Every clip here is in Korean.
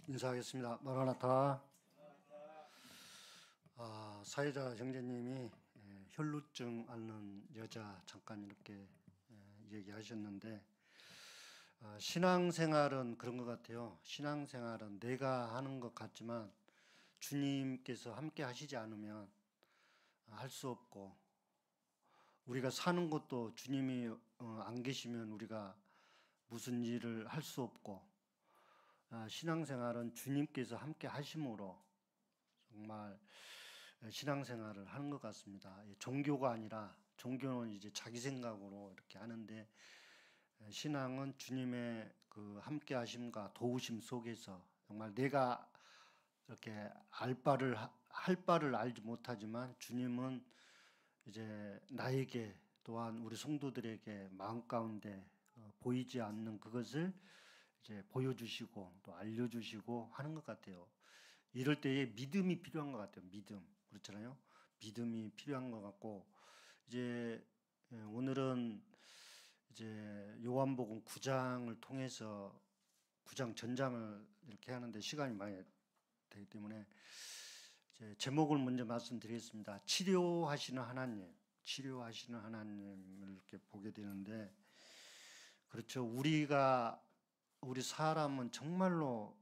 인사하겠습니다. 마라나타. 사회자 형제님이 혈루증 앓는 여자 잠깐 이렇게 얘기하셨는데, 신앙생활은 그런 것 같아요. 신앙생활은 내가 하는 것 같지만 주님께서 함께 하시지 않으면 할 수 없고, 우리가 사는 것도 주님이 안 계시면 우리가 무슨 일을 할 수 없고, 신앙생활은 주님께서 함께 하심으로 정말 신앙생활을 하는 것 같습니다. 종교가 아니라, 종교는 이제 자기 생각으로 이렇게 하는데, 신앙은 주님의 그 함께 하심과 도우심 속에서 정말 내가 이렇게 할 바를 알지 못하지만 주님은 이제 나에게 또한 우리 성도들에게 마음 가운데 보이지 않는 그것을 이제 보여주시고 또 알려주시고 하는 것 같아요. 이럴 때에 믿음이 필요한 것 같아요. 믿음. 그렇잖아요. 믿음이 필요한 것 같고, 이제 오늘은 이제 요한복음 9장을 통해서 9장 전장을 이렇게 하는데 시간이 많이 되기 때문에 이제 제목을 먼저 말씀드리겠습니다. 치료하시는 하나님, 치료하시는 하나님을 이렇게 보게 되는데, 그렇죠. 우리 사람은 정말로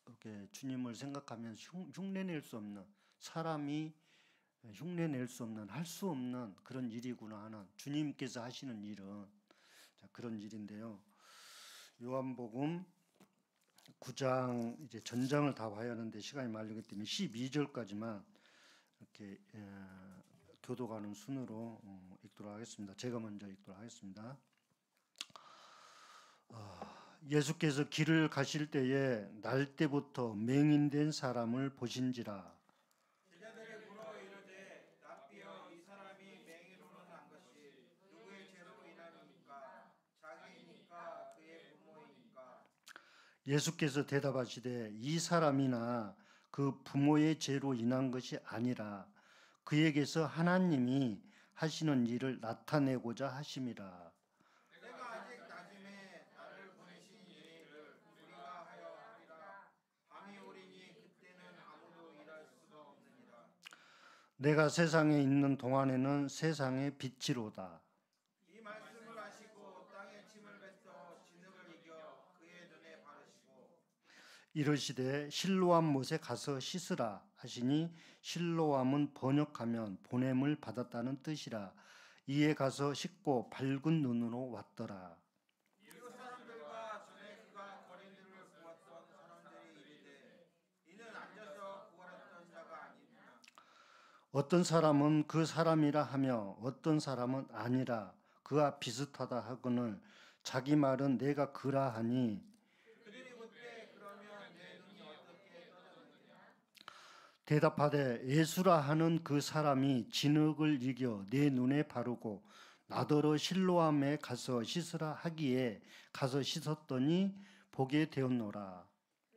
이렇게 주님을 생각하면 흉내낼 수 없는, 사람이 흉내낼 수 없는, 할 수 없는 그런 일이구나 하는, 주님께서 하시는 일은 그런 일인데요. 요한복음 9장 이제 전장을 다 봐야 하는데 시간이 많이 때문에 12절까지만 이렇게 교도가는 순으로 읽도록 하겠습니다. 제가 먼저 읽도록 하겠습니다. 예수께서 길을 가실 때에 날 때부터 맹인된 사람을 보신지라. 제자들이 물어 이르되 랍비여, 이 사람이 맹인으로 난 것이 누구의 죄로 인하니까? 자기니까 그의 부모이니까? 예수께서 대답하시되 이 사람이나 그 부모의 죄로 인한 것이 아니라 그에게서 하나님이 하시는 일을 나타내고자 하심이라. 내가 아직 낮음에 나를 보내신 이를 우리가 하여 하리라. 밤이 오리니 그때는 아무도 일할 수가 없느니라. 내가 세상에 있는 동안에는 세상의 빛이로다. 이 말씀을 하시고 땅에 침을 뱉어 진흙을 이겨 그의 눈에 바르시고 이르시되 실로암 못에 가서 씻으라 하시니, 실로암은 번역하면 보냄을 받았다는 뜻이라. 이에 가서 씻고 밝은 눈으로 왔더라. 이웃 사람들과 전에 그가 거린들을 보았던 사람들이 이르되 이는 앉아서 구걸했던 자가 아니냐? 어떤 사람은 그 사람이라 하며 어떤 사람은 아니라 그와 비슷하다 하거늘 자기 말은 내가 그라 하니, 그들이 묻되 그러면 내 눈이 어떻게 떠졌느냐? 대답하되 예수라 하는 그 사람이 진흙을 이겨 내 눈에 바르고 나더러 실로암에 가서 씻으라 하기에 가서 씻었더니 보게 되었노라.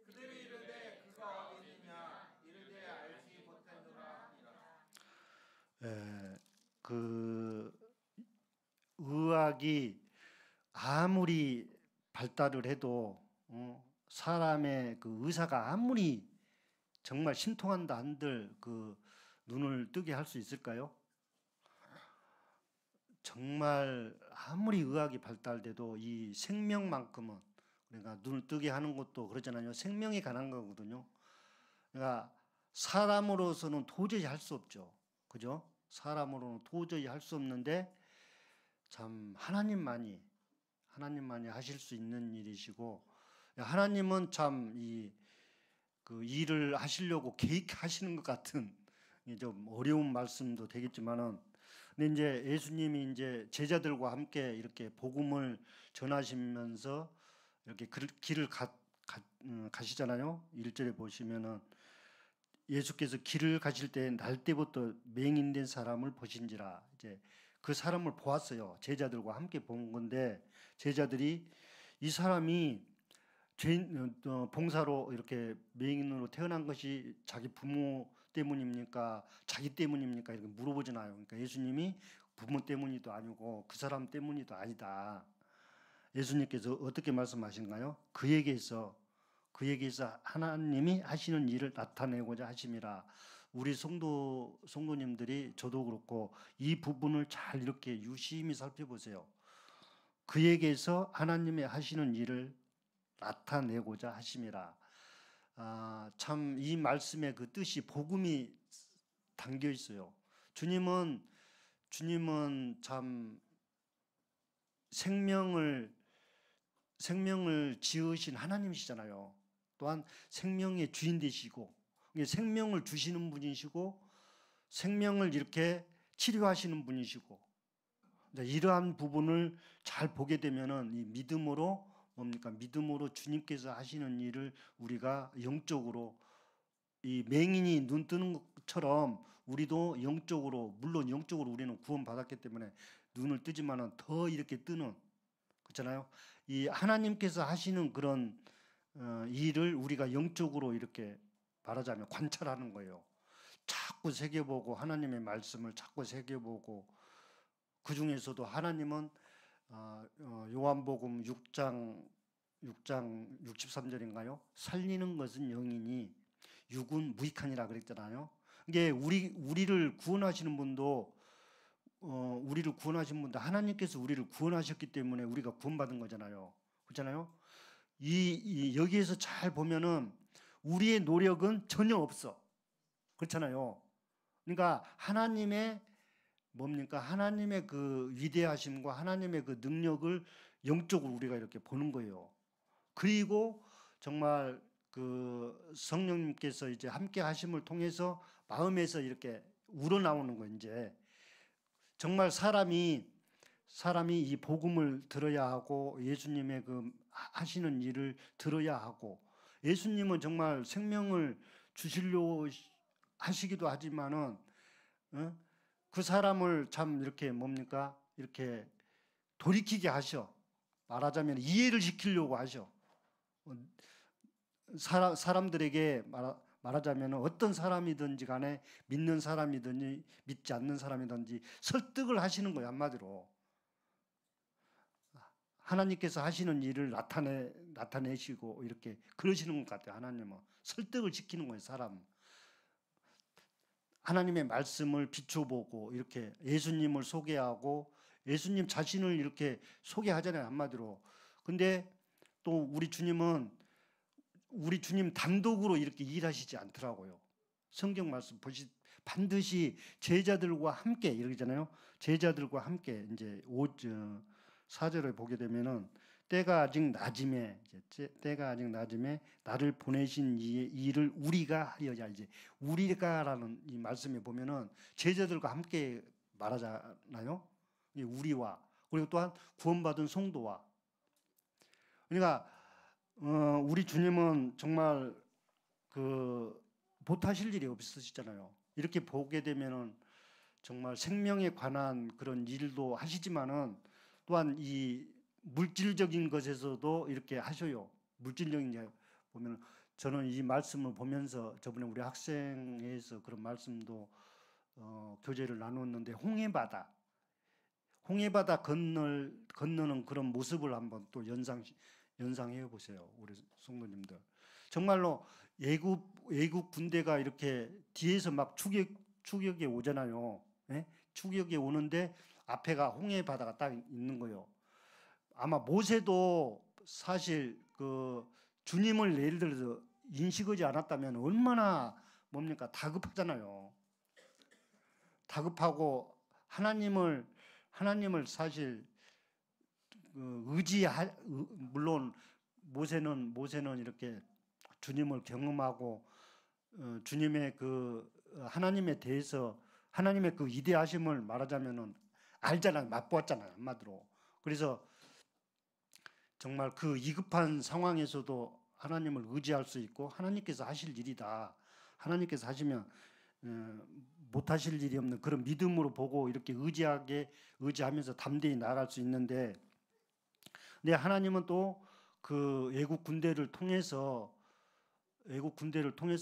그들이 이르되 그가 어디 있느냐? 이르되 알지 못하노라 하니라. 그 의학이 아무리 발달을 해도 사람의 그 의사가 아무리 정말 신통한다 한들 그 눈을 뜨게 할 수 있을까요? 정말 아무리 의학이 발달돼도 이 생명만큼은, 그러니까 눈을 뜨게 하는 것도 그러잖아요. 생명이 관한 거거든요. 그러니까 사람으로서는 도저히 할 수 없죠. 그죠? 사람으로는 도저히 할 수 없는데 참 하나님만이 하실 수 있는 일이시고, 하나님은 참 그 일을 하시려고 계획하시는 것 같은, 좀 어려운 말씀도 되겠지만은, 근데 이제 예수님이 이제 제자들과 함께 이렇게 복음을 전하시면서 이렇게 길을 가시잖아요. 1절에 보시면은 예수께서 길을 가실 때 날 때부터 맹인된 사람을 보신지라. 이제 그 사람을 보았어요. 제자들과 함께 본 건데, 제자들이 이 사람이 봉사로 이렇게 맹인으로 태어난 것이 자기 부모 때문입니까? 자기 때문입니까? 이렇게 물어보잖아요. 그러니까 예수님이 부모 때문이도 아니고 그 사람 때문이도 아니다. 예수님께서 어떻게 말씀하신가요? 그에게서 그에게서 하나님이 하시는 일을 나타내고자 하심이라. 우리 성도님들이 저도 그렇고 이 부분을 잘 이렇게 유심히 살펴보세요. 그에게서 하나님이 하시는 일을 나타내고자 하심이라. 참 이 말씀의 그 뜻이 복음이 담겨 있어요. 주님은 참 생명을 지으신 하나님이시잖아요. 또한 생명의 주인 되시고 생명을 주시는 분이시고 생명을 이렇게 치료하시는 분이시고, 이러한 부분을 잘 보게 되면은 이 믿음으로 믿음으로 주님께서 하시는 일을 우리가 영적으로 이 맹인이 눈 뜨는 것처럼 우리도 영적으로, 물론 영적으로 우리는 구원받았기 때문에 눈을 뜨지만은 더 이렇게 뜨는, 그렇잖아요. 이 하나님께서 하시는 그런 일을 우리가 영적으로 이렇게 말하자면 관찰하는 거예요. 자꾸 새겨보고 하나님의 말씀을 자꾸 새겨보고, 그 중에서도 하나님은 요한복음 6장 63절인가요? 살리는 것은 영이니 육은 무익하니라 그랬잖아요. 이게 우리를 구원하시는 분도 하나님께서 우리를 구원하셨기 때문에 우리가 구원받은 거잖아요. 그렇잖아요. 여기에서 잘 보면은 우리의 노력은 전혀 없어. 그렇잖아요. 그러니까 하나님의 그 위대하심과 하나님의 그 능력을 영적으로 우리가 이렇게 보는 거예요. 그리고 정말 그 성령님께서 이제 함께 하심을 통해서 마음에서 이렇게 우러나오는 거. 이제 정말 사람이 이 복음을 들어야 하고 예수님의 그 하시는 일을 들어야 하고, 예수님은 정말 생명을 주시려고 하시기도 하지만은 그 사람을 참 이렇게 이렇게 돌이키게 하셔. 말하자면 이해를 시키려고 하셔. 사람들에게 말하자면 어떤 사람이든지 간에 믿는 사람이든지 믿지 않는 사람이든지 설득을 하시는 거예요. 한마디로 하나님께서 하시는 일을 나타내시고 이렇게 그러시는 것 같아요. 하나님은 설득을 시키는 거예요. 사람 하나님의 말씀을 비춰보고 이렇게 예수님을 소개하고 예수님 자신을 이렇게 소개하잖아요. 한마디로. 근데 또 우리 주님 단독으로 이렇게 일하시지 않더라고요. 성경 말씀 반드시 제자들과 함께 이러잖아요. 제자들과 함께 이제 4절에 보게 되면은 때가 아직 낮음에 나를 보내신 이 일을 우리가 하여야, 이제 우리가라는 이 말씀에 보면은 제자들과 함께 말하잖아요. 우리와, 그리고 또한 구원받은 성도와. 그러니까 우리 주님은 정말 못하실 일이 없으시잖아요. 이렇게 보게 되면은 정말 생명에 관한 그런 일도 하시지만은 또한 이 물질적인 것에서도 이렇게 하셔요. 물질적인 게 보면, 저는 이 말씀을 보면서 저번에 우리 학생회에서 그런 말씀도 교제를 나누었는데, 홍해바다 건너는 그런 모습을 한번 또 연상해 보세요. 우리 성도님들. 정말로 애국 군대가 이렇게 뒤에서 막 추격이 오잖아요. 예? 추격이 오는데 앞에가 홍해바다가 딱 있는 거예요. 아마 모세도 사실 그 주님을 예를 들어서 인식하지 않았다면 얼마나 다급하잖아요. 다급하고 하나님을 사실 물론 모세는 이렇게 주님을 경험하고 주님의 그 하나님에 대해서 하나님의 그 위대하심을 말하자면은 알잖아요. 맛보았잖아요. 한마디로. 그래서 정말 그 위급한 상황에서도 하나님을 의지할 수 있고, 하나님께서 하실 일이다, 하나님께서 하시면 못하실 일이 없는 그런 믿음으로 보고 이렇게 의지하면서 담대히 나아갈 수 있는데, 근데 하나님은 또 그 애국 군대를 통해서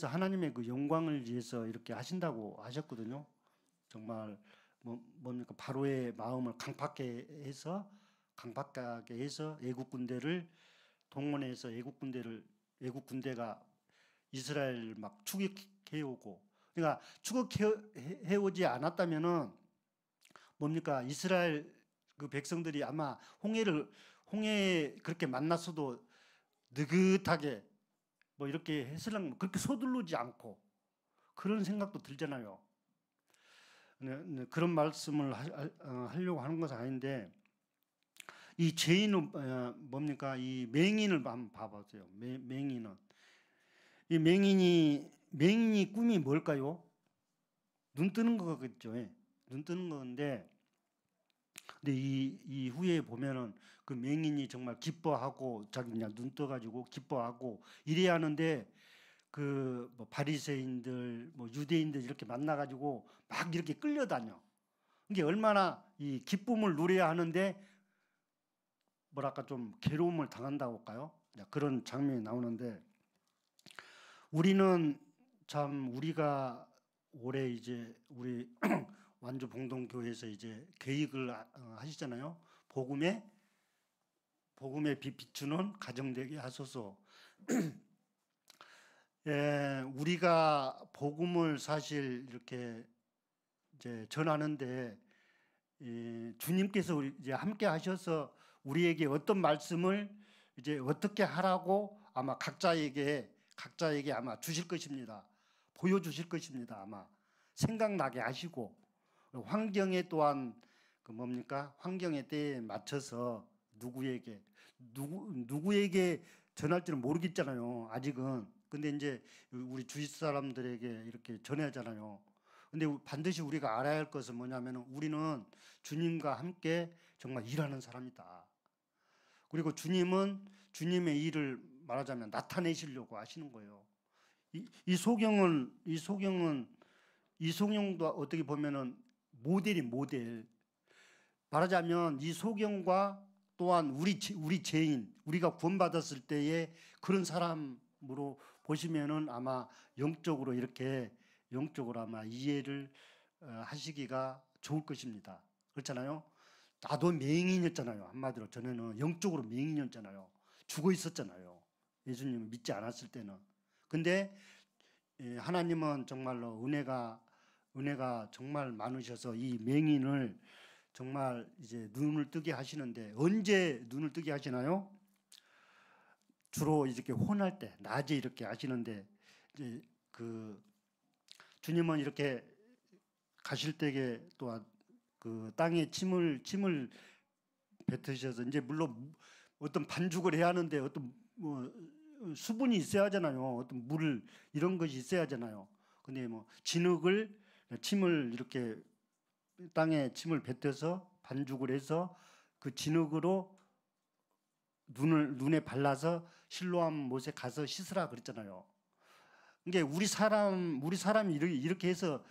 하나님의 그 영광을 위해서 이렇게 하신다고 하셨거든요. 정말 바로의 마음을 강팍하게 해서 애국 군대를 동원해서 애국 군대를 외국 군대가 이스라엘 막 추격해오고, 그러니까 추격해오지 않았다면은 뭡니까? 이스라엘 그 백성들이 아마 홍해 그렇게 만났어도 느긋하게 뭐 이렇게 했을랑 그렇게 서두르지 않고 그런 생각도 들잖아요. 네, 그런 말씀을 하려고 하는 것은 아닌데, 이 죄인은 뭡니까? 이 맹인을 한번 봐보세요. 맹인은 이 맹인이 꿈이 뭘까요? 눈 뜨는 거겠죠. 예. 눈 뜨는 건데, 근데 이 후에 보면은 그 맹인이 정말 기뻐하고 자기 그냥 눈 떠가지고 기뻐하고 이래야 하는데, 그 뭐 바리새인들 뭐 유대인들 이렇게 만나가지고 막 이렇게 끌려다녀. 이게 얼마나 이 기쁨을 누려야 하는데 뭐랄까 좀 괴로움을 당한다고 할까요? 그런 장면이 나오는데, 우리는 참 우리가 올해 이제 우리 완주 봉동교회에서 이제 계획을 하시잖아요. 복음에 비추는 가정되게 하소서. 예, 우리가 복음을 사실 이렇게 이제 전하는데, 주님께서 이제 함께 하셔서 우리에게 어떤 말씀을 이제 어떻게 하라고 아마 각자에게 아마 주실 것입니다. 보여주실 것입니다. 아마 생각나게 하시고, 환경에 또한 그 뭡니까? 환경의 때에 맞춰서 누구에게 전할지는 모르겠잖아요. 아직은. 근데 이제 우리 주위 사람들에게 이렇게 전하잖아요. 근데 반드시 우리가 알아야 할 것은 뭐냐면, 우리는 주님과 함께 정말 일하는 사람이다. 그리고 주님은 주님의 일을 말하자면 나타내시려고 하시는 거예요. 이소경도 어떻게 보면은 모델. 말하자면 이소경과 또한 우리 죄인, 우리가 구원받았을 때의 그런 사람으로 보시면은 아마 영적으로 아마 이해를 하시기가 좋을 것입니다. 그렇잖아요. 나도 맹인이었잖아요. 한마디로 전에는 영적으로 맹인이었잖아요. 죽어 있었잖아요. 예수님을 믿지 않았을 때는. 근데 하나님은 정말로 은혜가 정말 많으셔서 이 맹인을 정말 이제 눈을 뜨게 하시는데, 언제 눈을 뜨게 하시나요? 주로 이렇게 혼할 때, 낮에 이렇게 하시는데, 이제 그 주님은 이렇게 가실 때에 또한 그 땅에 침을 뱉으셔서, 이제 물론 어떤 반죽을 해야 하는데 어떤 뭐 수분이 있어야 하잖아요. 어떤 물 이런 것이 있어야 하잖아요. 근데 뭐 침을 이렇게 땅에 침을 뱉어서 반죽을 해서 그 진흙으로 눈에 발라서 실로암 못에 가서 씻으라 그랬잖아요. 이게 우리 사람이 이렇게 해서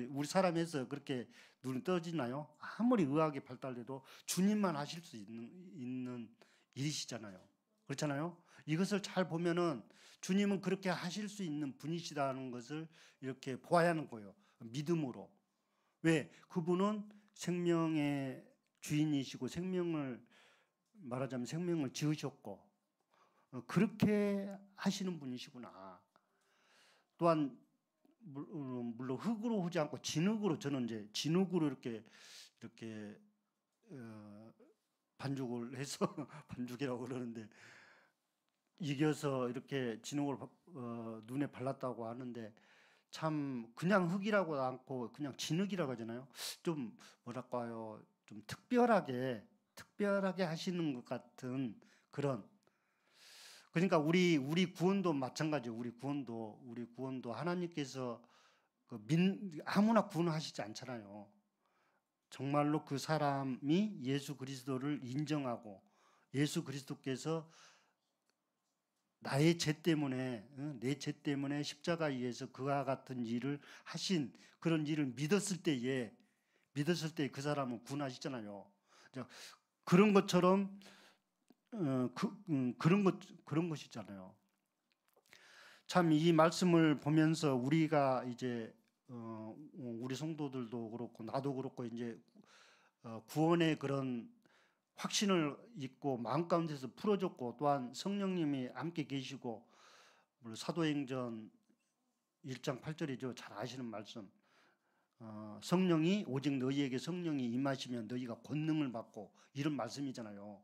우리 사람에서 그렇게 눈이 떠지나요? 아무리 의학이 발달돼도 주님만 하실 수 있는 일이시잖아요. 그렇잖아요. 이것을 잘 보면은 주님은 그렇게 하실 수 있는 분이시다는 것을 이렇게 보아야 하는 거예요. 믿음으로. 왜? 그분은 생명의 주인이시고 말하자면 생명을 지으셨고 그렇게 하시는 분이시구나. 또한 물론 흙으로 하지 않고 진흙으로, 저는 이제 진흙으로 이렇게 반죽을 해서 반죽이라고 그러는데, 이겨서 이렇게 진흙을 눈에 발랐다고 하는데, 참 그냥 흙이라고 않고 그냥 진흙이라고 하잖아요. 좀 뭐랄까요, 좀 특별하게 하시는 것 같은 그런. 그러니까 우리 구원도 마찬가지예요. 우리 구원도 하나님께서 아무나 구원하시지 않잖아요. 정말로 그 사람이 예수 그리스도를 인정하고 예수 그리스도께서 나의 죄 때문에, 내 죄 때문에 십자가에 의해서 그와 같은 일을 하신 그런 일을 믿었을 때에 그 사람은 구원하시잖아요. 그런 것처럼 그런 것이잖아요. 참 이 말씀을 보면서 우리가 이제 우리 성도들도 그렇고 나도 그렇고 이제 구원의 그런 확신을 잊고 마음 가운데서 풀어줬고 또한 성령님이 함께 계시고 물론 사도행전 1장 8절이죠. 잘 아시는 말씀. 성령이 오직 너희에게 성령이 임하시면 너희가 권능을 받고 이런 말씀이잖아요.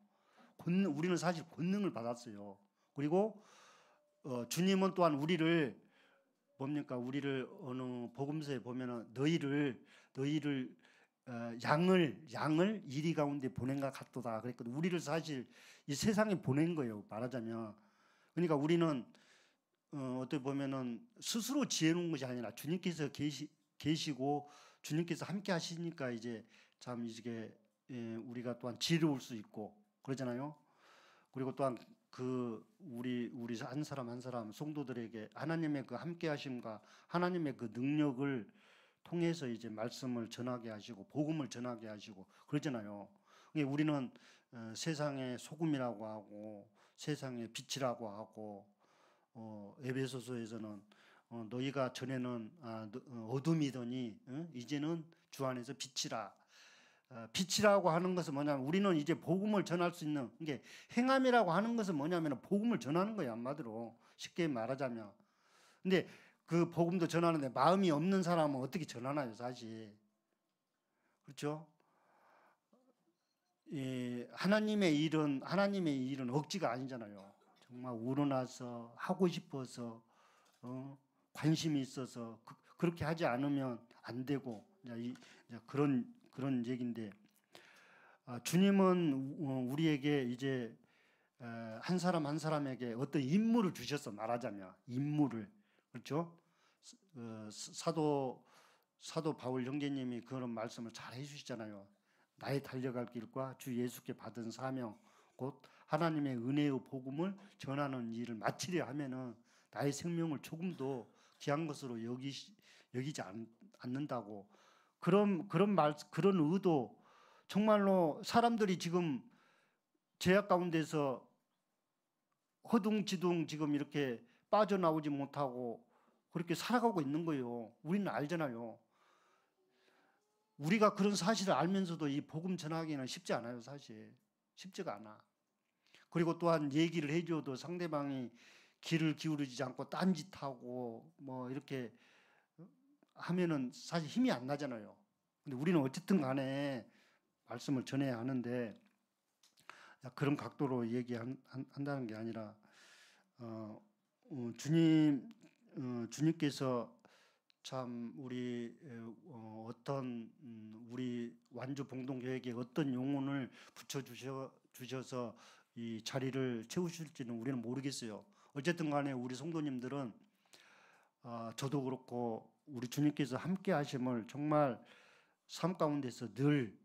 우리는 사실 권능을 받았어요. 그리고 주님은 또한 우리를 뭡니까? 우리를 어느 복음서에 보면은 너희를 양을 이리 가운데 보낸 것 같도다 그랬거든. 우리를 사실 이 세상에 보낸 거예요. 말하자면. 그러니까 우리는 어떻게 보면은 스스로 지어놓은 것이 아니라 주님께서 계시고 주님께서 함께 하시니까 이제 참 이게 우리가 또한 지혜로울 수 있고 그러잖아요. 그리고 또한 우리 한 사람 한 사람 성도들에게 하나님의 그 함께 하심과 하나님의 그 능력을 통해서 이제 말씀을 전하게 하시고 복음을 전하게 하시고 그러잖아요. 우리는 세상의 소금이라고 하고 세상의 빛이라고 하고 에베소서에서는 너희가 전에는 어둠이더니 이제는 주 안에서 빛이라. 빛이라고 하는 것은 뭐냐면 우리는 이제 복음을 전할 수 있는 이게 행함이라고 하는 것은 뭐냐면 복음을 전하는 거예요. 한마디로 쉽게 말하자면. 근데 그 복음도 전하는데 마음이 없는 사람은 어떻게 전하나요, 사실. 그렇죠? 하나님의 일은 억지가 아니잖아요. 정말 우러나서 하고 싶어서 관심이 있어서 그렇게 하지 않으면 안 되고 그런 얘기인데 주님은 우리에게 이제 한 사람 한 사람에게 어떤 임무를 주셔서 말하자면 임무를 그렇죠? 사도 바울 형제님이 그런 말씀을 잘 해주시잖아요. 나의 달려갈 길과 주 예수께 받은 사명 곧 하나님의 은혜의 복음을 전하는 일을 마치려 하면은 나의 생명을 조금도 귀한 것으로 여기지 않는다고 그런 의도 정말로 사람들이 지금 죄악 가운데서 허둥지둥 지금 이렇게 빠져나오지 못하고 그렇게 살아가고 있는 거예요. 우리는 알잖아요. 우리가 그런 사실을 알면서도 이 복음 전하기는 쉽지 않아요. 사실 쉽지가 않아. 그리고 또한 얘기를 해줘도 상대방이 귀를 기울이지 않고 딴짓하고 뭐 이렇게 하면은 사실 힘이 안 나잖아요. 근데 우리는 어쨌든 간에 말씀을 전해야 하는데 그런 각도로 얘기한다는 게 아니라 주님께서 참 우리 우리 완주 봉동교회에 어떤 영혼을 붙여 주셔서 이 자리를 채우실지는 우리는 모르겠어요. 어쨌든 간에 우리 성도님들은 저도 그렇고 우리 주님께서 함께 하심을 정말 삶 가운데서 늘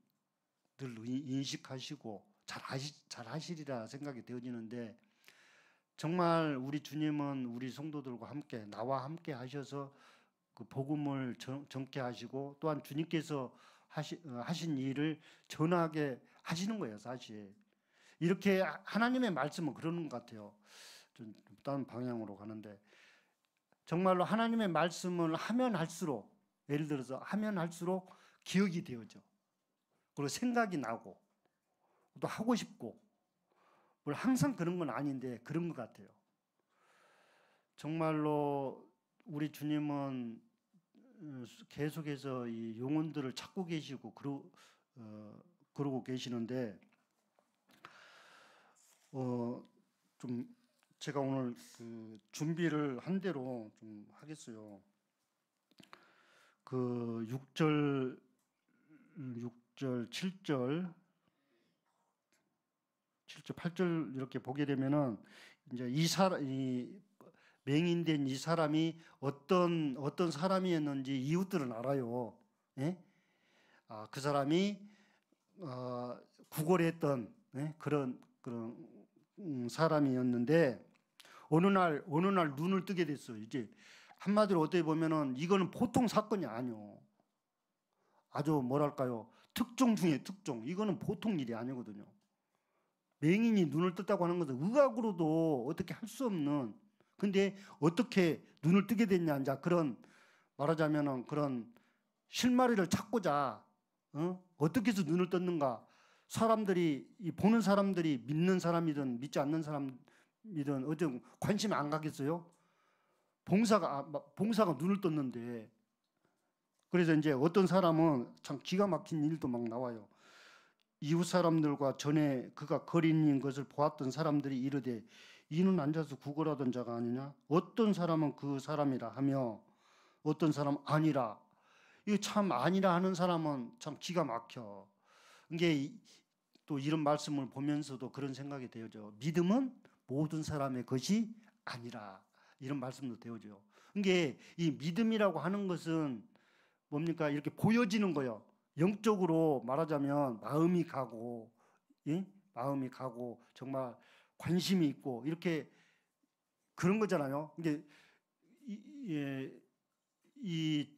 인식하시고 잘 하시리라 생각이 되어지는데 정말 우리 주님은 우리 성도들과 함께 나와 함께 하셔서 그 복음을 전케 하시고 또한 주님께서 하신 일을 전하게 하시는 거예요. 사실 이렇게 하나님의 말씀은 그러는 것 같아요. 좀 다른 방향으로 가는데 정말로 하나님의 말씀을 하면 할수록 예를 들어서 하면 할수록 기억이 되어져. 그리고 생각이 나고 또 하고 싶고 물론 항상 그런 건 아닌데 그런 것 같아요. 정말로 우리 주님은 계속해서 이 영혼들을 찾고 계시고 그러고 계시는데 좀 제가 오늘 그 준비를 한 대로 좀 하겠어요. 그 6절, 7절, 8절 이렇게 보게 되면은 이제 이 맹인된 이 사람이 어떤 사람이었는지 이웃들은 알아요. 예? 그 사람이 구걸했던 그런 사람이었는데 어느 날 눈을 뜨게 됐어요. 이제 한마디로 어떻게 보면은 이거는 보통 사건이 아니요. 아주 뭐랄까요? 특종 중에 특종. 이거는 보통 일이 아니거든요. 맹인이 눈을 떴다고 하는 것은 의학으로도 어떻게 할 수 없는. 근데 어떻게 눈을 뜨게 됐냐? 이제 그런 말하자면은 그런 실마리를 찾고자 어떻게 해서 눈을 떴는가? 사람들이 이 보는 사람들이 믿는 사람이든 믿지 않는 사람이든 어떤 관심이 안 가겠어요? 봉사가 눈을 떴는데. 그래서 이제 어떤 사람은 참 기가 막힌 일도 막 나와요. 이웃 사람들과 전에 그가 거린인 것을 보았던 사람들이 이르되 이는 앉아서 구걸하던 자가 아니냐? 어떤 사람은 그 사람이라 하며 어떤 사람은 아니라. 이거 참 아니라 하는 사람은 참 기가 막혀. 이게 또 이런 말씀을 보면서도 그런 생각이 되어져. 믿음은 모든 사람의 것이 아니라, 이런 말씀도 되어져요. 이게 이 믿음이라고 하는 것은 뭡니까? 이렇게 보여지는 거예요. 영적으로 말하자면 마음이 가고, 예? 마음이 가고 정말 관심이 있고 이렇게 그런 거잖아요. 이게 이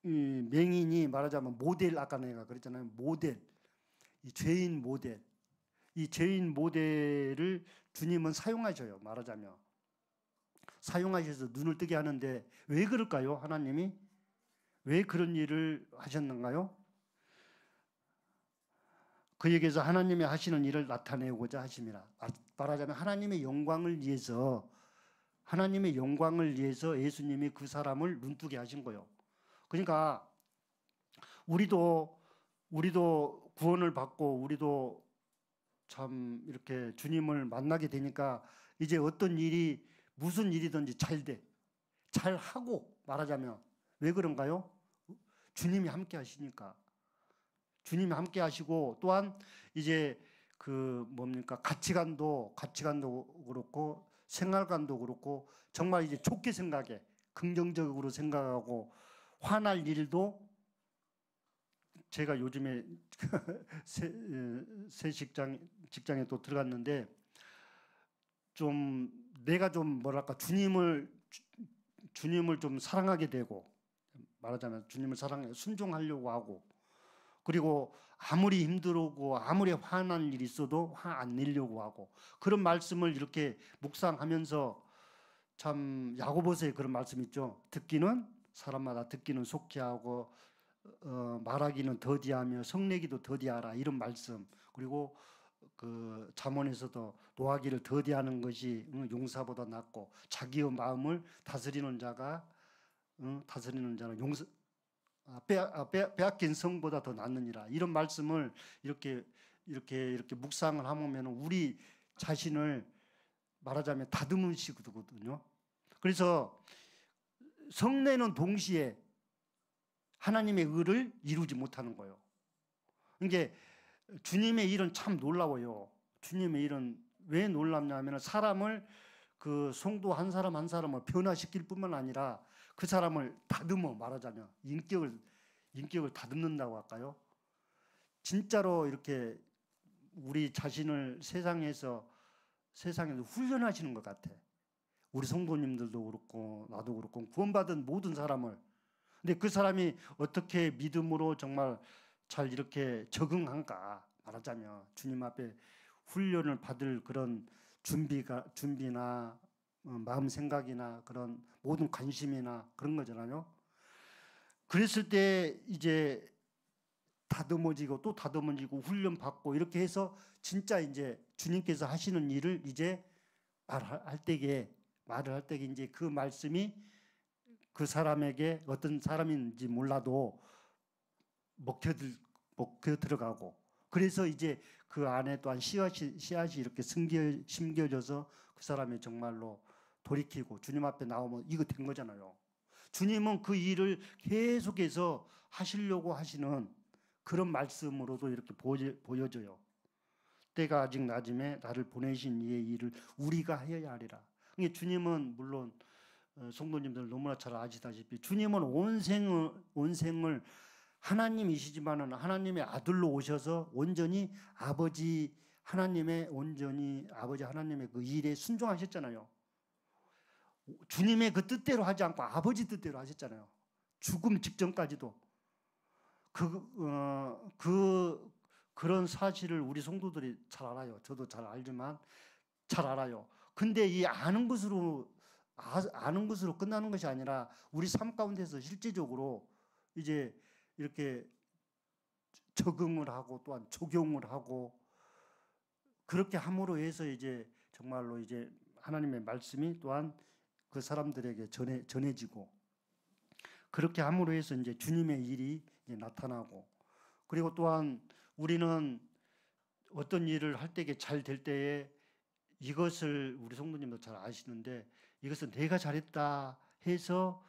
맹인이 말하자면 모델, 아까 내가 그랬잖아요. 모델, 이 죄인 모델, 이 죄인 모델을 주님은 사용하셔요. 말하자면 사용하셔서 눈을 뜨게 하는데 왜 그럴까요? 하나님이 왜 그런 일을 하셨는가요? 그에게서 하나님이 하시는 일을 나타내고자 하심이라. 말하자면 하나님의 영광을 위해서, 하나님의 영광을 위해서 예수님이 그 사람을 눈뜨게 하신 거예요. 그러니까 우리도 구원을 받고 우리도 참 이렇게 주님을 만나게 되니까 이제 어떤 일이 무슨 일이든지 잘 하고, 말하자면 왜 그런가요? 주님이 함께 하시니까. 주님이 함께 하시고, 또한 이제 그 뭡니까? 가치관도 그렇고 생활관도 그렇고 정말 이제 좋게 생각해, 긍정적으로 생각하고, 화날 일도, 제가 요즘에 새 직장에 또 들어갔는데 좀 내가 좀 뭐랄까 주님을 좀 사랑하게 되고, 말하자면 주님을 사랑해 순종하려고 하고, 그리고 아무리 힘들고 아무리 화난 일이 있어도 화 안 내려고 하고, 그런 말씀을 이렇게 묵상하면서 참 야고보서에 그런 말씀 있죠. 듣기는 사람마다 듣기는 속히 하고 말하기는 더디하며 성내기도 더디하라, 이런 말씀. 그리고 그 잠언에서도 노하기를 더디하는 것이 용사보다 낫고 자기의 마음을 다스리는 자는 빼앗긴 성보다 더 낫느니라, 이런 말씀을 이렇게 묵상을 하면 우리 자신을 말하자면 다듬으시거든요. 그래서 성내는 동시에 하나님의 의를 이루지 못하는 거예요. 이게 주님의 일은 참 놀라워요. 주님의 일은 왜 놀랍냐면 사람을, 그 성도 한 사람 한 사람을 변화시킬 뿐만 아니라 그 사람을 다듬어, 말하자면 인격을 다듬는다고 할까요? 진짜로 이렇게 우리 자신을 세상에서 훈련하시는 것 같아. 우리 성도님들도 그렇고 나도 그렇고 구원받은 모든 사람을. 근데 그 사람이 어떻게 믿음으로 정말 잘 이렇게 적응한가, 말하자면 주님 앞에 훈련을 받을 그런 준비나 마음 생각이나 그런 모든 관심이나 그런 거잖아요. 그랬을 때 이제 다듬어지고 또 다듬어지고 훈련 받고 이렇게 해서 진짜 이제 주님께서 하시는 일을 이제 말을 할 때에 이제 그 말씀이 그 사람에게 어떤 사람인지 몰라도 먹혀 들어가고, 그래서 이제 그 안에 또한 씨앗이 이렇게 심겨져서 그 사람이 정말로 돌이키고 주님 앞에 나오면 이거 된 거잖아요. 주님은 그 일을 계속해서 하시려고 하시는 그런 말씀으로도 이렇게 보여져요. 때가 아직 낮음에 나를 보내신 이의 일을 우리가 하여야 하리라. 그러니까 주님은 물론 성도님들 너무나 잘 아시다시피 주님은 온 생을 하나님이시지만은 하나님의 아들로 오셔서 온전히 아버지 하나님의 그 일에 순종하셨잖아요. 주님의 그 뜻대로 하지 않고 아버지 뜻대로 하셨잖아요. 죽음 직전까지도. 그런 사실을 우리 성도들이 잘 알아요. 저도 잘 알지만 잘 알아요. 근데 이 아는 것으로 끝나는 것이 아니라 우리 삶 가운데서 실제적으로 이제 이렇게 적응을 하고 또한 적용을 하고 그렇게 함으로 해서 이제 정말로 이제 하나님의 말씀이 또한 그 사람들에게 전해지고 그렇게 함으로 해서 이제 주님의 일이 이제 나타나고 그리고 또한 우리는 어떤 일을 할 때에 잘 될 때에 이것을 우리 성도님도 잘 아시는데 이것은 내가 잘했다 해서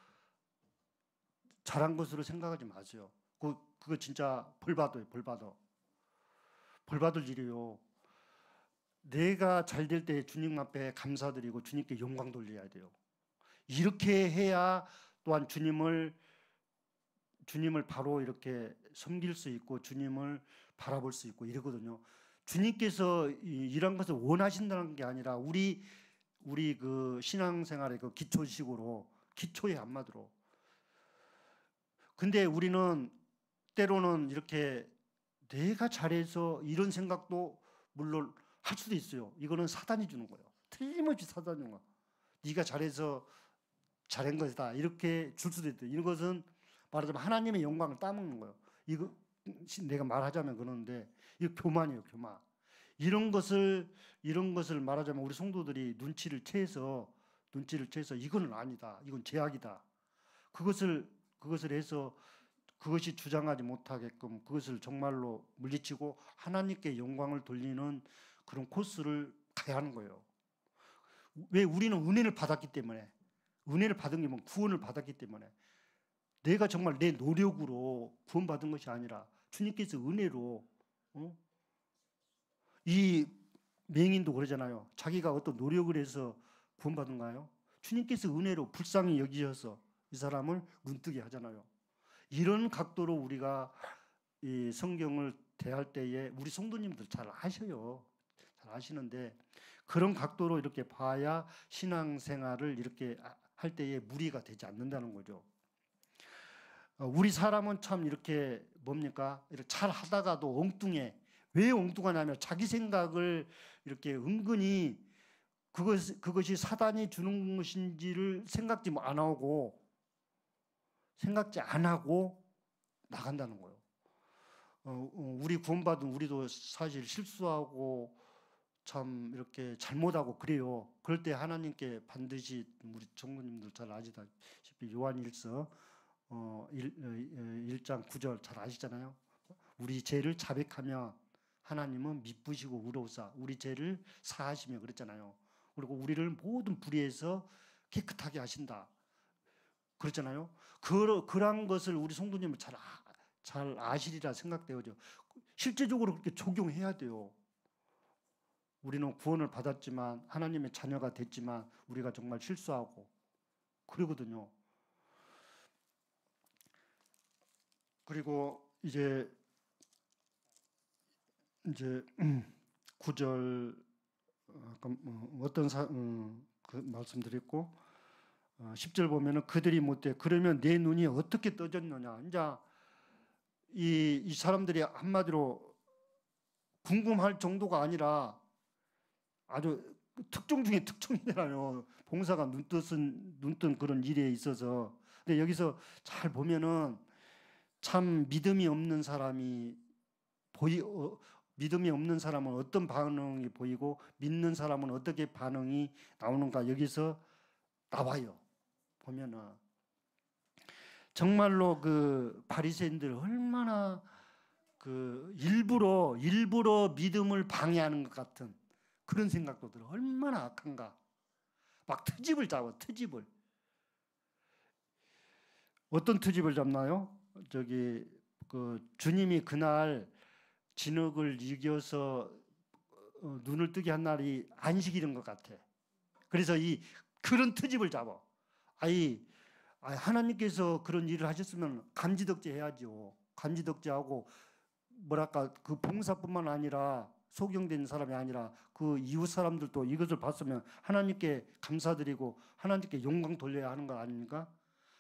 잘한 것으로 생각하지 마세요. 그거 진짜 벌 받아요. 벌 받을 일이요. 내가 잘 될 때 주님 앞에 감사드리고 주님께 영광 돌려야 돼요. 이렇게 해야 또한 주님을 바로 이렇게 섬길 수 있고 주님을 바라볼 수 있고 이러거든요. 주님께서 이런 것을 원하신다는 게 아니라 우리 그 신앙생활의 그 기초식으로 기초에 한마디로. 근데 우리는 때로는 이렇게 내가 잘해서 이런 생각도 물론 할 수도 있어요. 이거는 사단이 주는 거예요. 틀림없이 사단이 주는 거예요. 네가 잘해서 잘한 것이다. 이렇게 줄 수도 있대요. 이것은 말하자면 하나님의 영광을 따먹는 거예요. 이거 내가 말하자면 그러는데 이거 교만이에요. 교만. 이런 것을 말하자면 우리 성도들이 눈치를 채서 이거는 아니다. 이건 죄악이다. 그것을 해서 그것이 주장하지 못하게끔 그것을 정말로 물리치고 하나님께 영광을 돌리는 그런 코스를 가야 하는 거예요. 왜? 우리는 은혜를 받았기 때문에. 은혜를 받은 게 뭐 구원을 받았기 때문에. 내가 정말 내 노력으로 구원받은 것이 아니라 주님께서 은혜로 이 맹인도 그러잖아요. 자기가 어떤 노력을 해서 구원받은가요? 주님께서 은혜로 불쌍히 여기셔서 이 사람을 눈뜨게 하잖아요. 이런 각도로 우리가 이 성경을 대할 때에 우리 성도님들 잘 아셔요. 잘 아시는데 그런 각도로 이렇게 봐야 신앙생활을 이렇게 할 때에 무리가 되지 않는다는 거죠. 우리 사람은 참 이렇게 뭡니까? 이렇게 잘 하다가도 엉뚱해. 왜 엉뚱하냐면 자기 생각을 이렇게 은근히 그것이 사단이 주는 것인지를 생각지 안 하고 나간다는 거예요. 우리 구원받은 우리도 사실 실수하고 참 이렇게 잘못하고 그래요. 그럴 때 하나님께 반드시 우리 성도님들 잘 아시다시피 요한일서 1장 9절 잘 아시잖아요. 우리 죄를 자백하며 하나님은 미쁘시고 의로우사 우리 죄를 사하시며 그랬잖아요. 그리고 우리를 모든 불의에서 깨끗하게 하신다. 그렇잖아요. 그런 것을 우리 성도님은 잘 아시리라 생각되어져. 실제적으로 그렇게 적용해야 돼요. 우리는 구원을 받았지만 하나님의 자녀가 됐지만 우리가 정말 실수하고 그러거든요. 그리고 이제 9절 어떤 그 말씀드렸고 10절 보면은 그들이 못돼 그러면 내 눈이 어떻게 떠졌느냐. 이제 이 사람들이 한마디로 궁금할 정도가 아니라 아주 특종 중에 특종이잖아요. 봉사가 눈뜬 그런 일에 있어서. 근데 여기서 잘 보면은 참 믿음이 없는 사람은 어떤 반응이 보이고 믿는 사람은 어떻게 반응이 나오는가 여기서 나와요. 보면은 정말로 그 바리새인들 얼마나 그 일부러 믿음을 방해하는 것 같은 그런 생각도 들어. 얼마나 악한가. 막 트집을 잡아. 트집을. 어떤 트집을 잡나요? 그 주님이 그날 진흙을 이겨서 눈을 뜨게 한 날이 안식일인 것 같아. 그래서 그런 트집을 잡아. 하나님께서 그런 일을 하셨으면 감지덕지 해야죠. 감지덕지하고 뭐랄까 그 봉사뿐만 아니라 소경된 사람이 아니라 그 이웃 사람들도 이것을 봤으면 하나님께 감사드리고 하나님께 영광 돌려야 하는 거 아닙니까?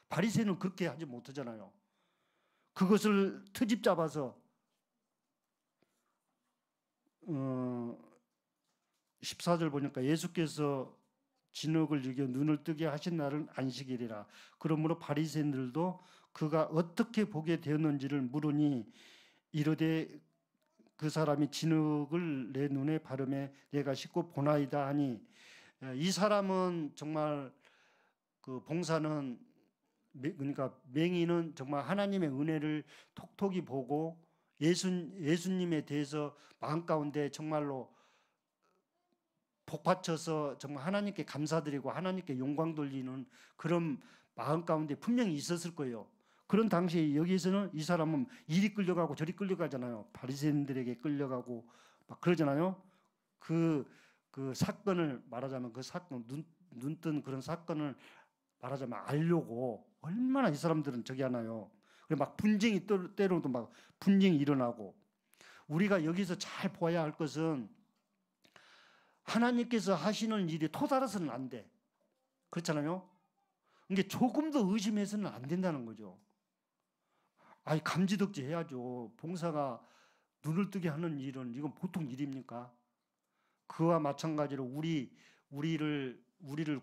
바리새인은 그렇게 하지 못하잖아요. 그것을 트집 잡아서 14절 보니까 예수께서 진흙을 이겨 눈을 뜨게 하신 날은 안식일이라. 그러므로 바리새인들도 그가 어떻게 보게 되었는지를 물으니 이르되 그 사람이 진흙을 내 눈에 바르매 내가 씻고 보나이다 하니, 이 사람은 정말 그 봉사는, 그러니까 맹인은 정말 하나님의 은혜를 톡톡히 보고 예수님에 대해서 마음 가운데 정말로 복받쳐서 정말 하나님께 감사드리고 하나님께 영광 돌리는 그런 마음 가운데 분명히 있었을 거예요. 그런 당시에 여기에서는 이 사람은 이리 끌려가고 저리 끌려가잖아요. 바리새인들에게 끌려가고 막 그러잖아요. 그 사건을 말하자면, 그 사건, 눈뜬 그런 사건을 말하자면 알려고 얼마나 이 사람들은 저기 하나요. 그래 막 분쟁이 때로도 막 분쟁이 일어나고. 우리가 여기서 잘 보아야 할 것은 하나님께서 하시는 일이 토달아서는 안 돼. 그렇잖아요. 이게 조금 더 의심해서는 안 된다는 거죠. 아니, 감지덕지 해야죠. 봉사가 눈을 뜨게 하는 일은 이건 보통 일입니까? 그와 마찬가지로 우리를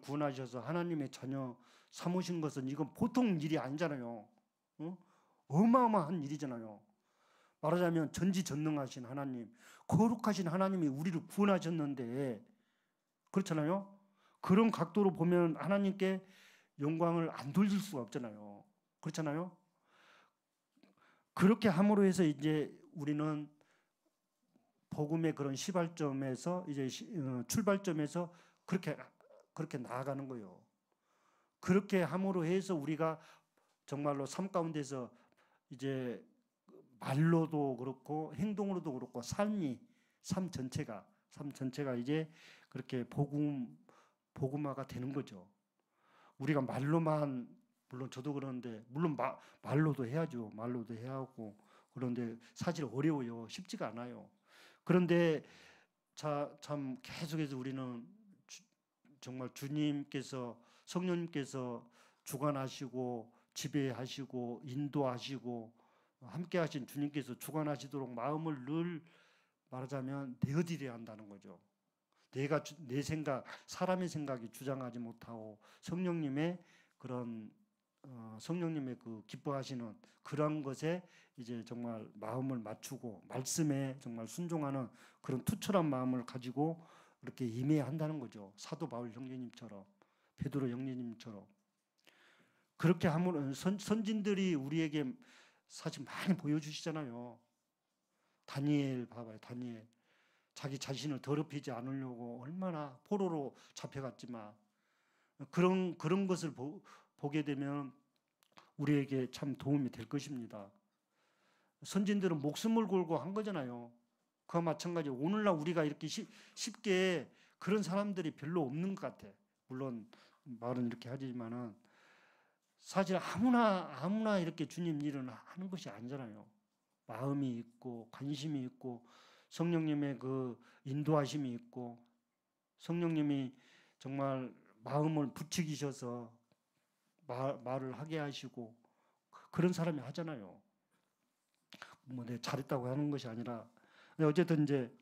구원하셔서 하나님의 자녀 삼으신 것은 이건 보통 일이 아니잖아요. 어마어마한 일이잖아요. 말하자면 전지전능하신 하나님, 거룩하신 하나님이 우리를 구원하셨는데, 그렇잖아요. 그런 각도로 보면 하나님께 영광을 안 돌릴 수가 없잖아요. 그렇잖아요. 그렇게 함으로 해서 이제 우리는 복음의 그런 시발점에서, 이제 출발점에서 그렇게 나아가는 거예요. 그렇게 함으로 해서 우리가 정말로 삶 가운데서 이제 말로도 그렇고 행동으로도 그렇고 삶 전체가 이제 그렇게 복음화가 되는 거죠. 우리가 말로만, 물론 저도 그러는데, 물론 말로도 해야죠. 말로도 해야 하고. 그런데 사실 어려워요. 쉽지가 않아요. 그런데 참 계속해서 우리는 정말 주님께서, 성령님께서 주관하시고 지배하시고 인도하시고 함께 하신 주님께서 주관하시도록 마음을 늘 말하자면 내어드려야 한다는 거죠. 내 생각, 사람의 생각이 주장하지 못하고 성령님의 그런 성령님의 그 기뻐하시는 그런 것에 이제 정말 마음을 맞추고 말씀에 정말 순종하는 그런 투철한 마음을 가지고 이렇게 임해야 한다는 거죠. 사도 바울 형제님처럼, 베드로 형제님처럼. 그렇게 하면 선진들이 우리에게 사실 많이 보여주시잖아요. 다니엘 봐봐요. 다니엘. 자기 자신을 더럽히지 않으려고 얼마나 포로로 잡혀갔지만, 그런 것을 보게 되면 우리에게 참 도움이 될 것입니다. 선진들은 목숨을 걸고 한 거잖아요. 그와 마찬가지로 오늘날 우리가 이렇게 쉽게 그런 사람들이 별로 없는 것 같아. 물론 말은 이렇게 하지만은 사실 아무나 이렇게 주님 일을 하는 것이 아니잖아요. 마음이 있고 관심이 있고 성령님의 그 인도하심이 있고 성령님이 정말 마음을 부추기셔서 말을 하게 하시고 그런 사람이 하잖아요. 뭐 내가 잘했다고 하는 것이 아니라. 어쨌든 이제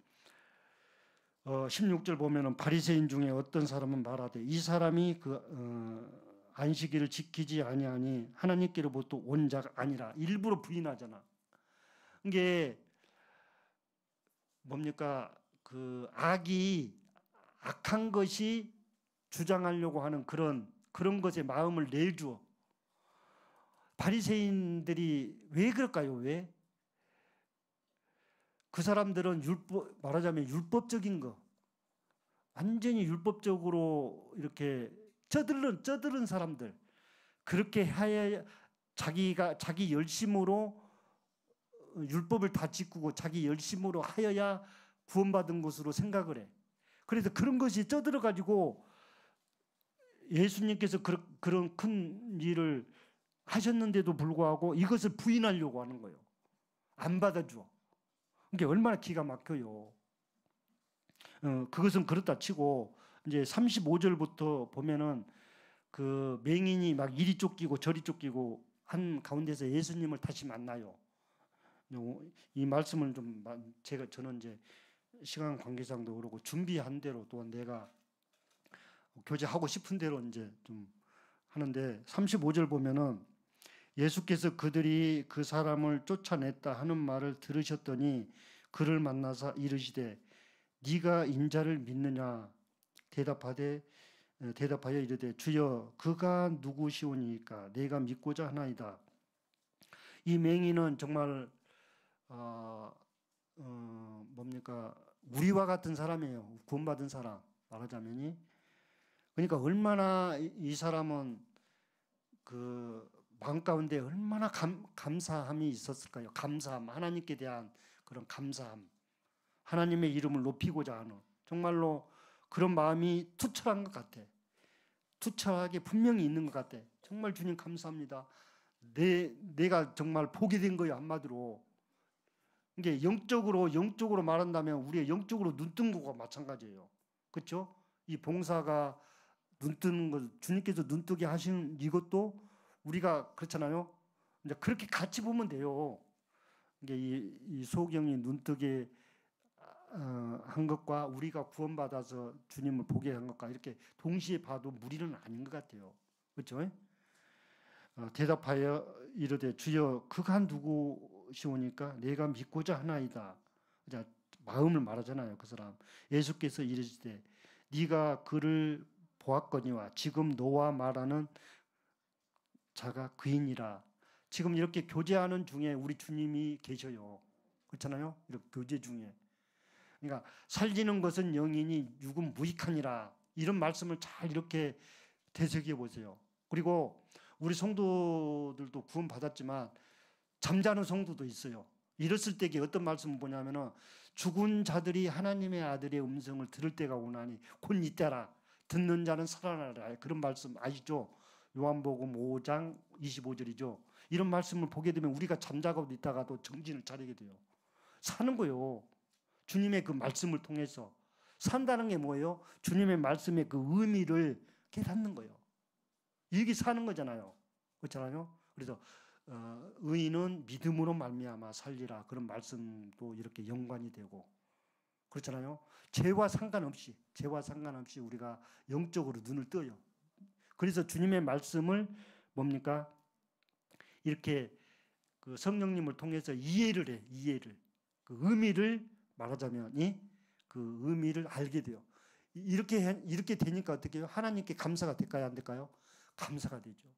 16절 보면은 바리새인 중에 어떤 사람은 말하되 이 사람이 안식일을 지키지 아니하니 하나님께로부터 온 자가 아니라. 일부러 부인하잖아. 이게 뭡니까? 그 악한 것이 주장하려고 하는 그런 것에 마음을 내주어. 바리새인들이 왜 그럴까요? 왜? 그 사람들은 말하자면 율법적인 거, 완전히 율법적으로 이렇게 쩌들은 사람들, 그렇게 해야 자기 열심으로 율법을 다 지키고 자기 열심으로 하여야 구원받은 것으로 생각을 해. 그래서 그런 것이 쩌들어 가지고 예수님께서 그런 큰 일을 하셨는데도 불구하고 이것을 부인하려고 하는 거예요. 안 받아줘. 이게 얼마나 기가 막혀요. 그것은 그렇다 치고 이제 35절부터 보면은 그 맹인이 막 이리 쫓기고 저리 쫓기고 한 가운데서 예수님을 다시 만나요. 이 말씀을 좀 저는 이제 시간 관계상도 그렇고 준비한 대로 또한 내가 교제하고 싶은 대로 이제 좀 하는데 35절 보면은 예수께서 그들이 그 사람을 쫓아냈다 하는 말을 들으셨더니 그를 만나사 이르시되 네가 인자를 믿느냐 대답하여 이르되 주여 그가 누구시오니까 내가 믿고자 하나이다. 이 맹인은 정말 뭡니까 우리와 같은 사람이에요. 구원받은 사람 말하자면이. 그러니까 얼마나 이 사람은 그 마음 가운데 얼마나 감사함이 있었을까요? 감사함, 하나님께 대한 그런 감사함, 하나님의 이름을 높이고자 하는 정말로 그런 마음이 투철한 것 같아. 투철하게 분명히 있는 것 같아. 정말 주님 감사합니다. 내가 정말 복이 된 거예요, 한마디로. 이게 영적으로 말한다면 우리의 영적으로 눈 뜬 거가 마찬가지예요. 그렇죠? 이 봉사가 눈 뜨는 것, 주님께서 눈 뜨게 하시는 이것도 우리가 그렇잖아요. 이제 그렇게 같이 보면 돼요. 이게 이 소경이 눈 뜨게 한 것과 우리가 구원받아서 주님을 보게 한 것과 이렇게 동시에 봐도 무리는 아닌 것 같아요. 그렇죠? 대답하여 이르되 주여 그가 누구시오니까 내가 믿고자 하나이다. 마음을 말하잖아요. 그 사람. 예수께서 이르시되 네가 그를 보았거니와 지금 너와 말하는 자가 그이니라. 지금 이렇게 교제하는 중에 우리 주님이 계셔요. 그렇잖아요. 이렇게 교제 중에. 그러니까 살리는 것은 영이니 육은 무익하니라. 이런 말씀을 잘 이렇게 되새겨 보세요. 그리고 우리 성도들도 구원 받았지만 잠자는 성도도 있어요. 이랬을 때에 어떤 말씀을 보냐면은 죽은 자들이 하나님의 아들의 음성을 들을 때가 오나니 곧 이때라. 듣는 자는 살아나라. 그런 말씀 아시죠? 요한복음 5장 25절이죠. 이런 말씀을 보게 되면 우리가 잠자고 있다가도 정신을 차리게 돼요. 사는 거요. 주님의 그 말씀을 통해서 산다는 게 뭐예요? 주님의 말씀의 그 의미를 깨닫는 거예요. 이게 사는 거잖아요. 그렇잖아요. 그래서 의인은 믿음으로 말미암아 살리라. 그런 말씀도 이렇게 연관이 되고 그렇잖아요. 죄와 상관없이 우리가 영적으로 눈을 떠요. 그래서 주님의 말씀을 뭡니까? 이렇게 그 성령님을 통해서 이해를 해. 그 의미를 말하자면 그 의미를 알게 돼요. 이렇게 되니까 어떻게 해요? 하나님께 감사가 될까요? 안 될까요? 감사가 되죠.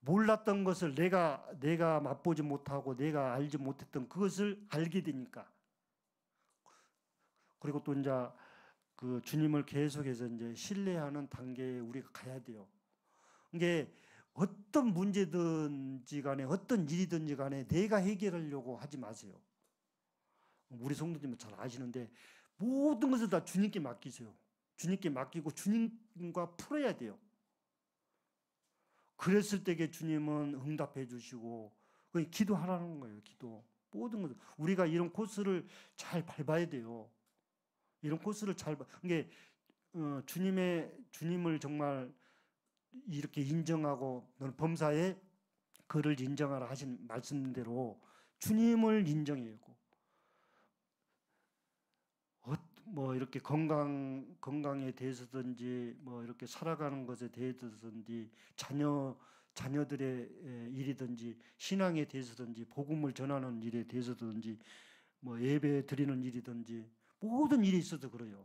몰랐던 것을 내가 맛보지 못하고 내가 알지 못했던 그것을 알게 되니까. 그리고 또 이제 그 주님을 계속해서 이제 신뢰하는 단계에 우리가 가야 돼요. 이게 어떤 문제든지 간에 어떤 일이든지 간에 내가 해결하려고 하지 마세요. 우리 성도님은 잘 아시는데 모든 것을 다 주님께 맡기세요. 주님께 맡기고 주님과 풀어야 돼요. 그랬을 때에 주님은 응답해 주시고 기도하라는 거예요. 기도. 모든 것 우리가 이런 코스를 잘 밟아야 돼요. 이런 코스를 잘 이게 주님을 정말 이렇게 인정하고 너는 범사에 그를 인정하라 하신 말씀대로 주님을 인정해야 하고 뭐 이렇게 건강에 대해서든지 뭐 이렇게 살아가는 것에 대해서든지 자녀들의 일이든지 신앙에 대해서든지 복음을 전하는 일에 대해서든지 뭐 예배 드리는 일이든지 모든 일이 있어도 그래요.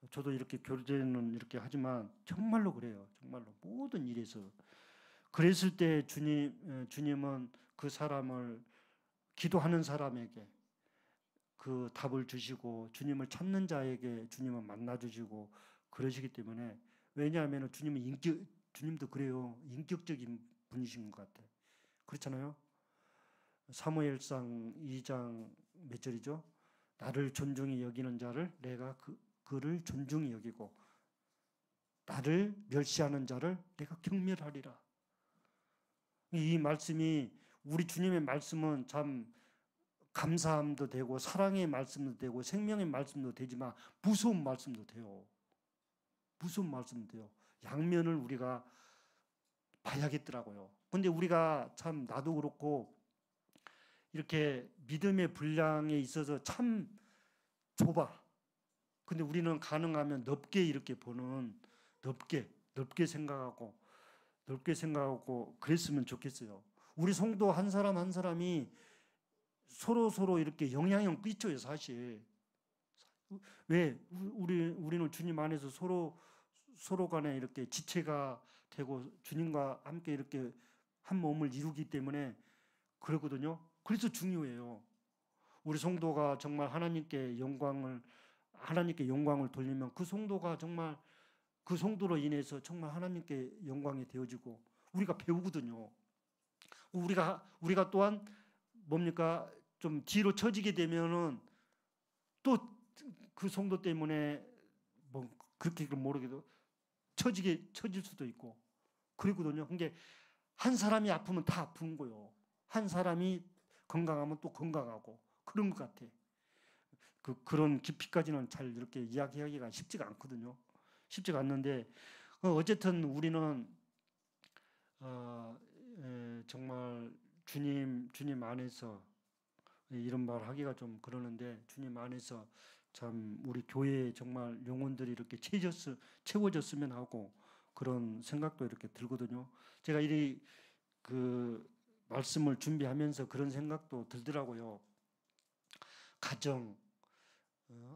저도 이렇게 교제는 이렇게 하지만 정말로 그래요. 정말로 모든 일에서 그랬을 때 주님은 그 사람을 기도하는 사람에게 그 답을 주시고 주님을 찾는 자에게 주님은 만나 주시고 그러시기 때문에 왜냐하면 주님도 그래요. 인격적인 분이신 것 같아요. 그렇잖아요. 사무엘상 2장 몇 절이죠? 나를 존중히 여기는 자를 내가 그를 존중히 여기고 나를 멸시하는 자를 내가 경멸하리라. 이 말씀이 우리 주님의 말씀은 참 감사함도 되고 사랑의 말씀도 되고 생명의 말씀도 되지만 무서운 말씀도 돼요. 무서운 말씀도 돼요. 양면을 우리가 봐야겠더라고요. 근데 우리가 참 나도 그렇고 이렇게 믿음의 분량에 있어서 참 좁아. 근데 우리는 가능하면 넓게 이렇게 보는 넓게 생각하고 넓게 생각하고 그랬으면 좋겠어요. 우리 성도 한 사람 한 사람이 서로 이렇게 영향을 끼쳐요, 사실. 왜 우리는 주님 안에서 서로 간에 이렇게 지체가 되고 주님과 함께 이렇게 한 몸을 이루기 때문에 그러거든요. 그래서 중요해요. 우리 성도가 정말 하나님께 영광을 돌리면 그 성도가 정말 그 성도로 인해서 정말 하나님께 영광이 되어지고 우리가 배우거든요. 우리가 또한 뭡니까? 좀 뒤로 처지게 되면은 또 그 성도 때문에 뭐 그렇게 모르게도 처질 수도 있고 그러거든요. 그게 한 사람이 아프면 다 아픈 거요. 한 사람이 건강하면 또 건강하고 그런 것 같아. 그런 깊이까지는 잘 이렇게 이야기하기가 쉽지가 않거든요. 쉽지가 않는데 어쨌든 우리는 정말 주님 안에서 이런 말 하기가 좀 그러는데 주님 안에서 참 우리 교회에 정말 영혼들이 이렇게 채워졌으면 하고 그런 생각도 이렇게 들거든요. 제가 그 말씀을 준비하면서 그런 생각도 들더라고요.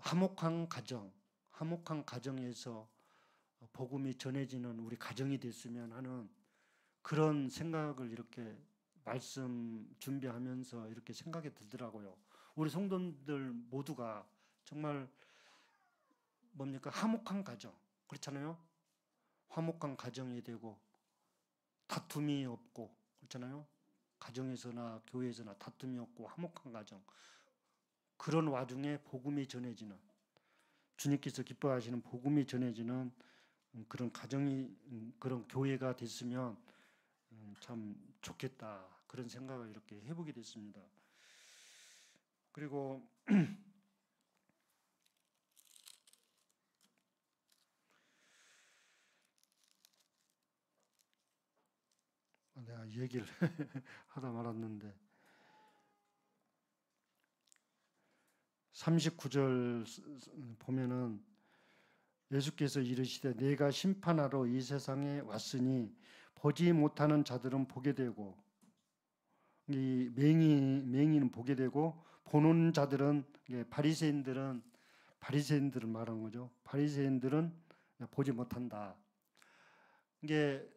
화목한 가정에서 복음이 전해지는 우리 가정이 됐으면 하는 그런 생각을 이렇게 말씀 준비하면서 이렇게 생각이 들더라고요. 우리 성도들 모두가 정말 화목한 가정 그렇잖아요. 화목한 가정이 되고 다툼이 없고 그렇잖아요. 가정에서나 교회에서나 다툼이 없고 화목한 가정 그런 와중에 복음이 전해지는 주님께서 기뻐하시는 복음이 전해지는 그런 그런 교회가 됐으면 참 좋겠다 그런 생각을 이렇게 해보게 됐습니다. 그리고 내가 얘기를 하다 말았는데 39절 보면은 예수께서 이르시되 내가 심판하러 이 세상에 왔으니 보지 못하는 자들은 보게 되고 이 맹인은 보게 되고 보는 자들은 바리새인들은 말한 거죠. 바리새인들은 보지 못한다. 이게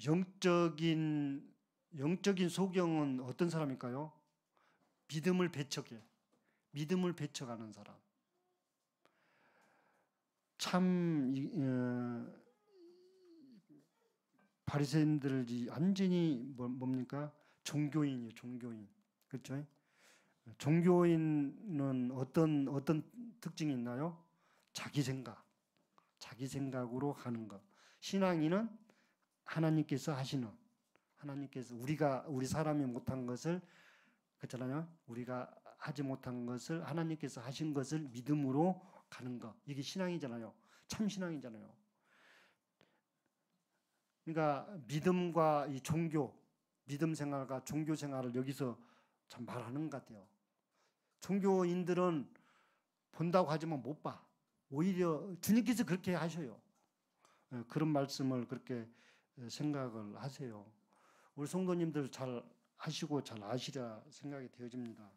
영적인 소경은 어떤 사람일까요? 믿음을 배척하는 사람. 참 바리새인들이 완전히 뭡니까? 종교인이에요, 종교인. 그렇죠? 종교인은 어떤 특징이 있나요? 자기 생각으로 하는 것. 신앙인은 하나님께서 우리 사람이 못한 것을 그렇잖아요. 우리가 하지 못한 것을 하나님께서 하신 것을 믿음으로 가는 것. 이게 신앙이잖아요. 참 신앙이잖아요. 그러니까 믿음과 이 믿음 생활과 종교 생활을 여기서 참 말하는 것 같아요. 종교인들은 본다고 하지만 못 봐. 오히려 주님께서 그렇게 하셔요. 그런 말씀을 그렇게 생각을 하세요. 우리 성도님들 잘 하시고 잘 아시라 생각이 되어집니다.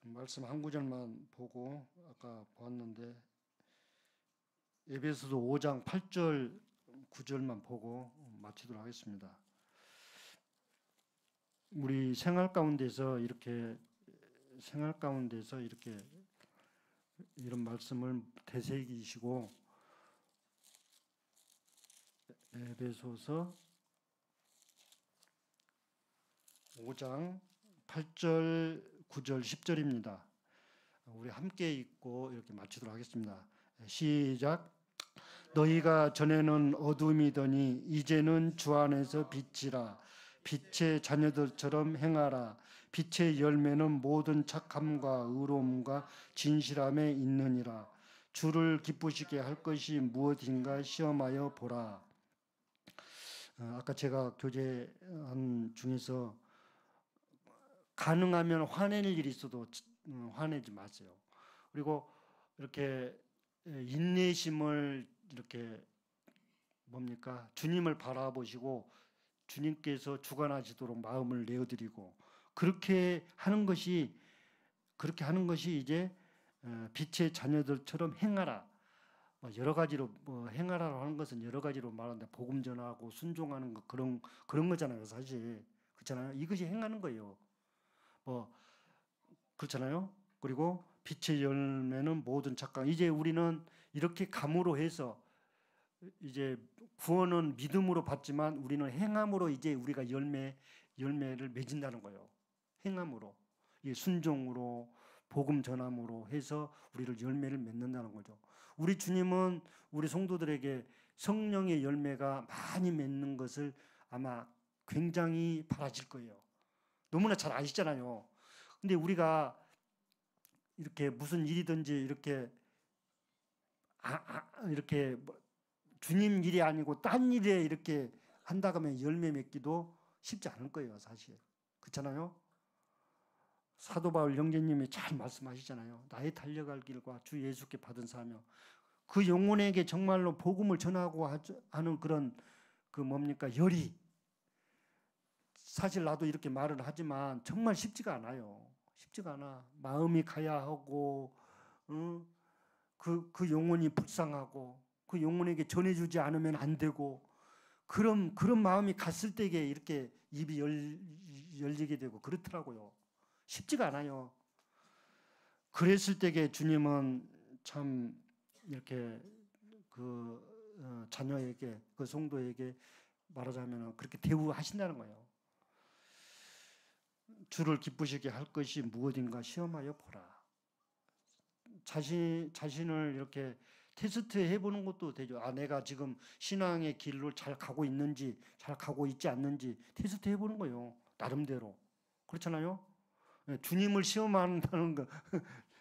말씀 한 구절만 보고 아까 보았는데 에베소서 5장 8절 9절만 보고 마치도록 하겠습니다. 우리 생활 가운데서 이렇게 이런 말씀을 되새기시고 에베소서 5장 8절 9절 10절입니다. 우리 함께 읽고 이렇게 마치도록 하겠습니다. 시작. 너희가 전에는 어둠이더니 이제는 주 안에서 빛이라. 빛의 자녀들처럼 행하라. 빛의 열매는 모든 착함과 의로움과 진실함에 있느니라. 주를 기쁘시게 할 것이 무엇인가 시험하여 보라. 아까 제가 교제한 중에서 가능하면 화낼 일이 있어도 화내지 마세요. 그리고 이렇게 인내심을 이렇게 뭡니까? 주님을 바라보시고 주님께서 주관하시도록 마음을 내어드리고 그렇게 하는 것이 이제 빛의 자녀들처럼 행하라. 여러 가지로 행하라고 하는 것은 여러 가지로 말하는데 복음 전하고 순종하는 거 그런 거잖아요, 사실. 그렇잖아요. 이것이 행하는 거예요. 그렇잖아요. 그리고 빛의 열매는 모든 착각. 이제 우리는 이렇게 감으로 해서 이제 구원은 믿음으로 받지만 우리는 행함으로 이제 우리가 열매를 맺는다는 거예요. 행함으로, 순종으로, 복음 전함으로 해서 우리를 열매를 맺는다는 거죠. 우리 주님은 우리 성도들에게 성령의 열매가 많이 맺는 것을 아마 굉장히 바라실 거예요. 너무나 잘 아시잖아요. 근데 우리가 이렇게 무슨 일이든지 이렇게 이렇게 주님 일이 아니고 딴 일에 이렇게 한다고 하면 열매 맺기도 쉽지 않을 거예요, 사실. 그렇잖아요? 사도 바울 형제님이 잘 말씀하시잖아요. 나의 달려갈 길과 주 예수께 받은 사명. 그 영혼에게 정말로 복음을 전하고 하는 그런 열이 사실 나도 이렇게 말을 하지만 정말 쉽지가 않아요. 쉽지가 않아. 마음이 가야 하고 그 영혼이 불쌍하고 그 영혼에게 전해주지 않으면 안 되고 그런 마음이 갔을 때에 이렇게 입이 열리게 되고 그렇더라고요. 쉽지가 않아요. 그랬을 때에 주님은 참 이렇게 자녀에게 그 성도에게 말하자면 그렇게 대우하신다는 거예요. 주를 기쁘시게 할 것이 무엇인가 시험하여 보라. 자신을 이렇게 테스트 해보는 것도 되죠. 내가 지금 신앙의 길로 잘 가고 있는지, 잘 가고 있지 않는지 테스트 해보는 거예요. 나름대로. 그렇잖아요? 주님을 시험한다는 거,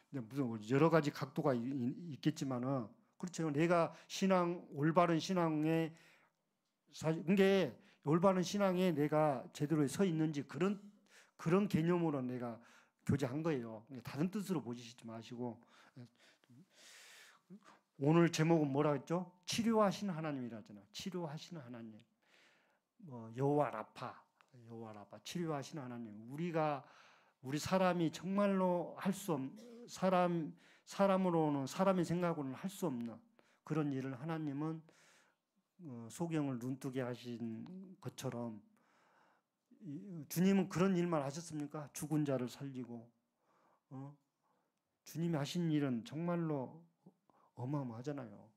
무슨 여러 가지 각도가 있겠지만은, 그렇죠. 내가 올바른 신앙에, 그게 올바른 신앙에 내가 제대로 서 있는지 그런 개념으로 내가 교제한 거예요. 다른 뜻으로 보시지 마시고. 오늘 제목은 뭐라 했죠? 치료하시는 하나님이라잖아. 치료하시는 하나님. 여호와 라파, 치료하시는 하나님. 우리 사람이 정말로 할 수 없는 사람으로는 사람의 생각으로는 할 수 없는 그런 일을 하나님은 소경을 눈뜨게 하신 것처럼 주님은 그런 일만 하셨습니까? 죽은 자를 살리고 주님이 하신 일은 정말로 어마어마하잖아요.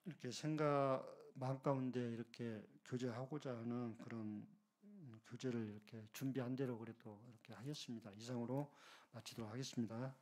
이렇게 마음 가운데 이렇게 교제하고자 하는 그런 교제를 이렇게 준비한 대로 그래도 이렇게 하였습니다. 이상으로 마치도록 하겠습니다.